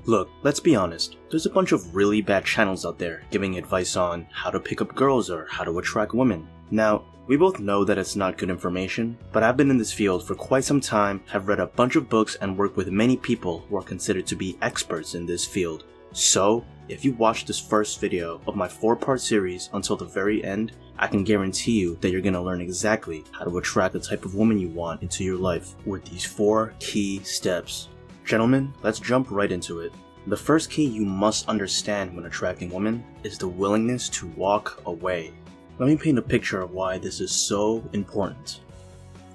Look, let's be honest, there's a bunch of really bad channels out there giving advice on how to pick up girls or how to attract women. Now, we both know that it's not good information, but I've been in this field for quite some time, have read a bunch of books and worked with many people who are considered to be experts in this field. So, if you watch this first video of my 4-part series until the very end, I can guarantee you that you're going to learn exactly how to attract the type of woman you want into your life with these 4 key steps. Gentlemen, let's jump right into it. The first key you must understand when attracting women is the willingness to walk away. Let me paint a picture of why this is so important.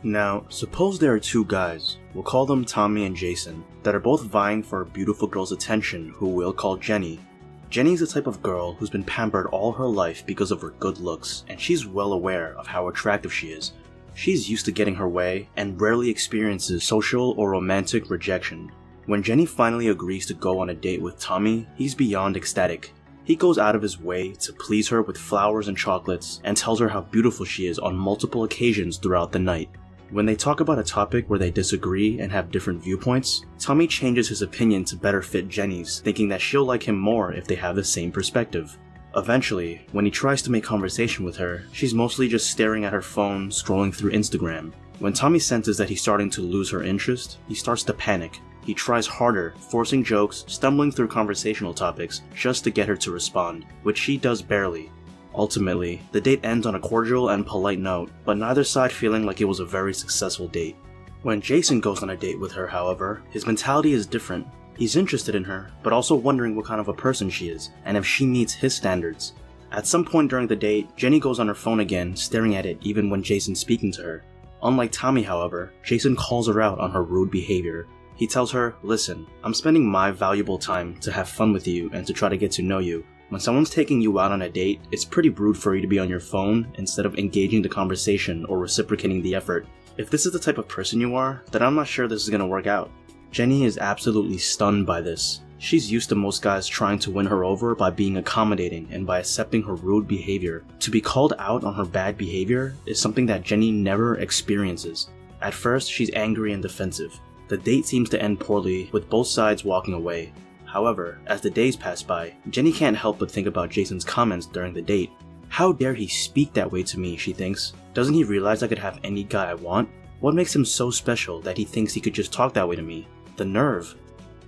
Now, suppose there are 2 guys, we'll call them Tommy and Jason, that are both vying for a beautiful girl's attention who we'll call Jenny. Jenny is the type of girl who's been pampered all her life because of her good looks, and she's well aware of how attractive she is. She's used to getting her way and rarely experiences social or romantic rejection. When Jenny finally agrees to go on a date with Tommy, he's beyond ecstatic. He goes out of his way to please her with flowers and chocolates and tells her how beautiful she is on multiple occasions throughout the night. When they talk about a topic where they disagree and have different viewpoints, Tommy changes his opinion to better fit Jenny's, thinking that she'll like him more if they have the same perspective. Eventually, when he tries to make conversation with her, she's mostly just staring at her phone, scrolling through Instagram. When Tommy senses that he's starting to lose her interest, he starts to panic. He tries harder, forcing jokes, stumbling through conversational topics, just to get her to respond, which she does barely. Ultimately, the date ends on a cordial and polite note, but neither side feeling like it was a very successful date. When Jason goes on a date with her, however, his mentality is different. He's interested in her, but also wondering what kind of a person she is, and if she meets his standards. At some point during the date, Jenny goes on her phone again, staring at it even when Jason's speaking to her. Unlike Tommy, however, Jason calls her out on her rude behavior. He tells her, "Listen, I'm spending my valuable time to have fun with you and to try to get to know you. When someone's taking you out on a date, it's pretty rude for you to be on your phone instead of engaging the conversation or reciprocating the effort. If this is the type of person you are, then I'm not sure this is going to work out." Jenny is absolutely stunned by this. She's used to most guys trying to win her over by being accommodating and by accepting her rude behavior. To be called out on her bad behavior is something that Jenny never experiences. At first, she's angry and defensive. The date seems to end poorly, with both sides walking away. However, as the days pass by, Jenny can't help but think about Jason's comments during the date. How dare he speak that way to me, she thinks. Doesn't he realize I could have any guy I want? What makes him so special that he thinks he could just talk that way to me? The nerve.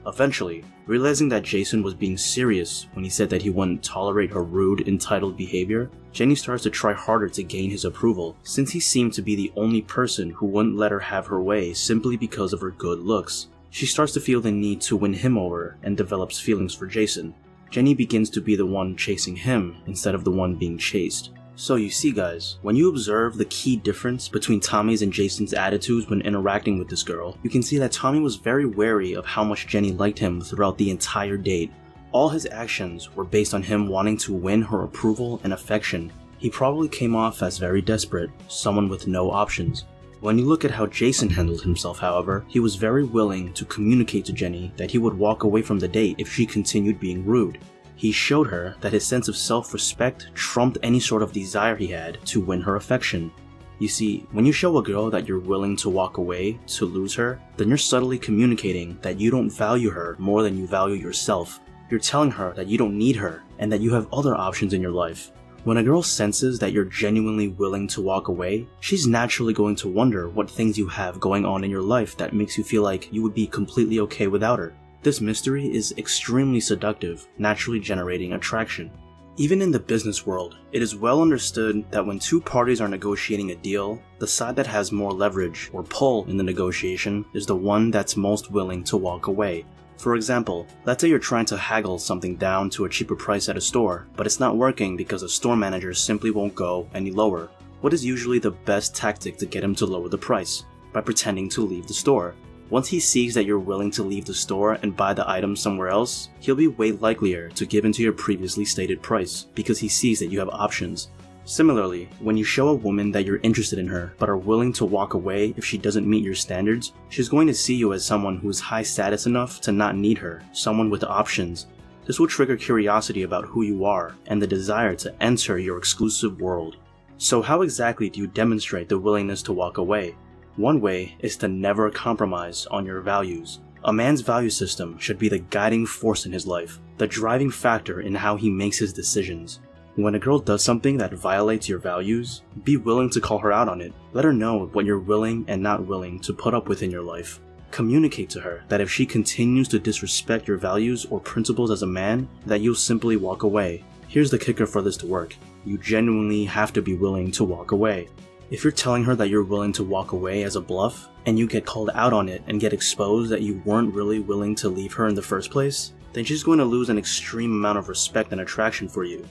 Eventually, realizing that Jason was being serious when he said that he wouldn't tolerate her rude, entitled behavior, Jenny starts to try harder to gain his approval, since he seemed to be the only person who wouldn't let her have her way simply because of her good looks. She starts to feel the need to win him over and develops feelings for Jason. Jenny begins to be the one chasing him instead of the one being chased. So you see guys, when you observe the key difference between Tommy's and Jason's attitudes when interacting with this girl, you can see that Tommy was very wary of how much Jenny liked him throughout the entire date. All his actions were based on him wanting to win her approval and affection. He probably came off as very desperate, someone with no options. When you look at how Jason handled himself, however, he was very willing to communicate to Jenny that he would walk away from the date if she continued being rude. He showed her that his sense of self-respect trumped any sort of desire he had to win her affection. You see, when you show a girl that you're willing to walk away to lose her, then you're subtly communicating that you don't value her more than you value yourself. You're telling her that you don't need her and that you have other options in your life. When a girl senses that you're genuinely willing to walk away, she's naturally going to wonder what things you have going on in your life that makes you feel like you would be completely okay without her. This mystery is extremely seductive, naturally generating attraction. Even in the business world, it is well understood that when 2 parties are negotiating a deal, the side that has more leverage or pull in the negotiation is the one that's most willing to walk away. For example, let's say you're trying to haggle something down to a cheaper price at a store, but it's not working because the store manager simply won't go any lower. What is usually the best tactic to get him to lower the price? By pretending to leave the store. Once he sees that you're willing to leave the store and buy the item somewhere else, he'll be way likelier to give in to your previously stated price, because he sees that you have options. Similarly, when you show a woman that you're interested in her, but are willing to walk away if she doesn't meet your standards, she's going to see you as someone who's high status enough to not need her, someone with options. This will trigger curiosity about who you are, and the desire to enter your exclusive world. So how exactly do you demonstrate the willingness to walk away? One way is to never compromise on your values. A man's value system should be the guiding force in his life, the driving factor in how he makes his decisions. When a girl does something that violates your values, be willing to call her out on it. Let her know what you're willing and not willing to put up with in your life. Communicate to her that if she continues to disrespect your values or principles as a man, that you'll simply walk away. Here's the kicker for this to work. You genuinely have to be willing to walk away. If you're telling her that you're willing to walk away as a bluff, and you get called out on it and get exposed that you weren't really willing to leave her in the first place, then she's going to lose an extreme amount of respect and attraction for you.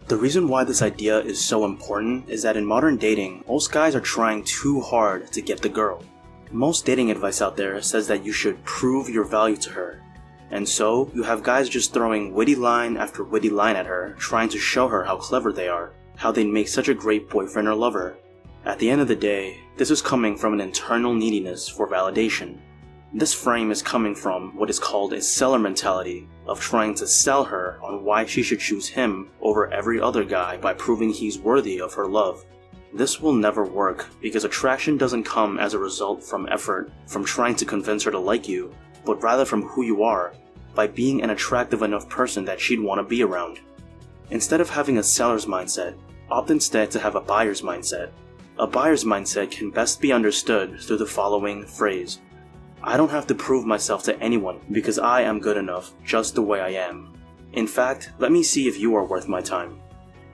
The reason why this idea is so important is that in modern dating, most guys are trying too hard to get the girl. Most dating advice out there says that you should prove your value to her. And so, you have guys just throwing witty line after witty line at her, trying to show her how clever they are, how they'd make such a great boyfriend or lover. At the end of the day, this is coming from an internal neediness for validation. This frame is coming from what is called a seller mentality of trying to sell her on why she should choose him over every other guy by proving he's worthy of her love. This will never work because attraction doesn't come as a result from effort, from trying to convince her to like you, but rather from who you are, by being an attractive enough person that she'd want to be around. Instead of having a seller's mindset, opt instead to have a buyer's mindset. A buyer's mindset can best be understood through the following phrase: I don't have to prove myself to anyone because I am good enough just the way I am. In fact, let me see if you are worth my time.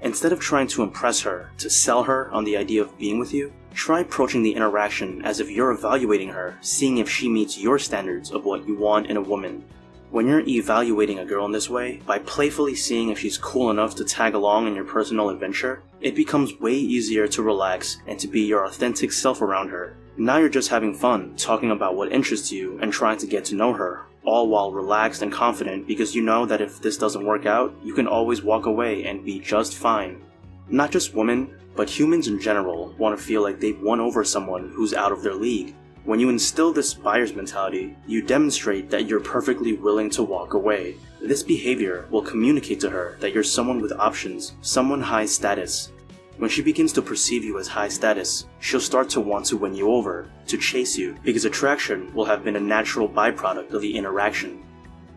Instead of trying to impress her, to sell her on the idea of being with you, try approaching the interaction as if you're evaluating her, seeing if she meets your standards of what you want in a woman. When you're evaluating a girl in this way, by playfully seeing if she's cool enough to tag along in your personal adventure, it becomes way easier to relax and to be your authentic self around her. Now you're just having fun, talking about what interests you and trying to get to know her, all while relaxed and confident because you know that if this doesn't work out, you can always walk away and be just fine. Not just women, but humans in general want to feel like they've won over someone who's out of their league. When you instill this buyer's mentality, you demonstrate that you're perfectly willing to walk away. This behavior will communicate to her that you're someone with options, someone high status. When she begins to perceive you as high status, she'll start to want to win you over, to chase you, because attraction will have been a natural byproduct of the interaction.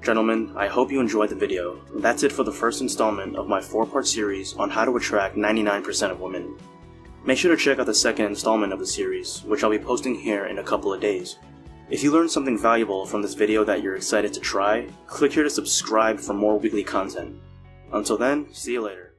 Gentlemen, I hope you enjoyed the video. That's it for the first installment of my 4-part series on how to attract 99% of women. Make sure to check out the second installment of the series, which I'll be posting here in a couple of days. If you learned something valuable from this video that you're excited to try, click here to subscribe for more weekly content. Until then, see you later.